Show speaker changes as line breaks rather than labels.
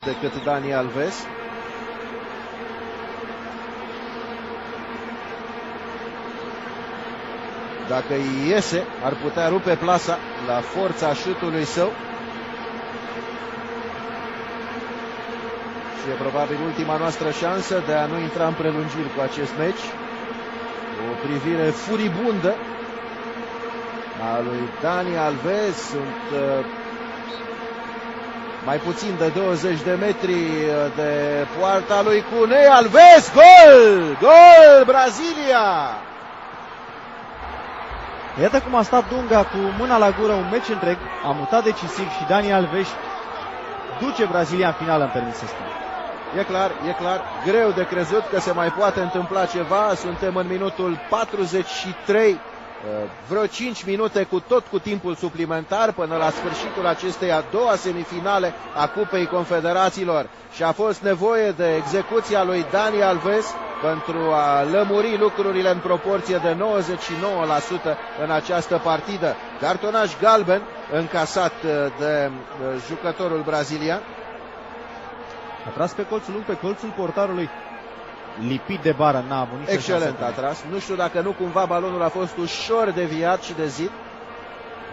decât Dani Alves. Dacă îi iese, ar putea rupe plasa la forța șutului său. Și e probabil ultima noastră șansă de a nu intra în prelungiri cu acest meci. O privire furibundă a lui Dani Alves. Sunt mai puțin de 20 de metri de poarta lui Cunei. Alves, gol! Gol, Brazilia!
Iată cum a stat Dunga cu mâna la gură un meci întreg, a mutat decisiv și Dani Alves duce Brazilia în finală, îmi permit să spun.
E clar, greu de crezut că se mai poate întâmpla ceva. Suntem în minutul 43, vreo 5 minute cu timpul suplimentar până la sfârșitul acestei a doua semifinale a Cupei Confederațiilor. Și a fost nevoie de execuția lui Dani Alves pentru a lămuri lucrurile în proporție de 99% în această partidă. Cartonaj galben încasat de jucătorul brazilian.
A tras pe colțul lung, pe colțul portarului, lipit de bară, n-a avut nicio
Excelent
șansă.
a tras. Nu știu dacă nu cumva balonul a fost ușor deviat și de zid.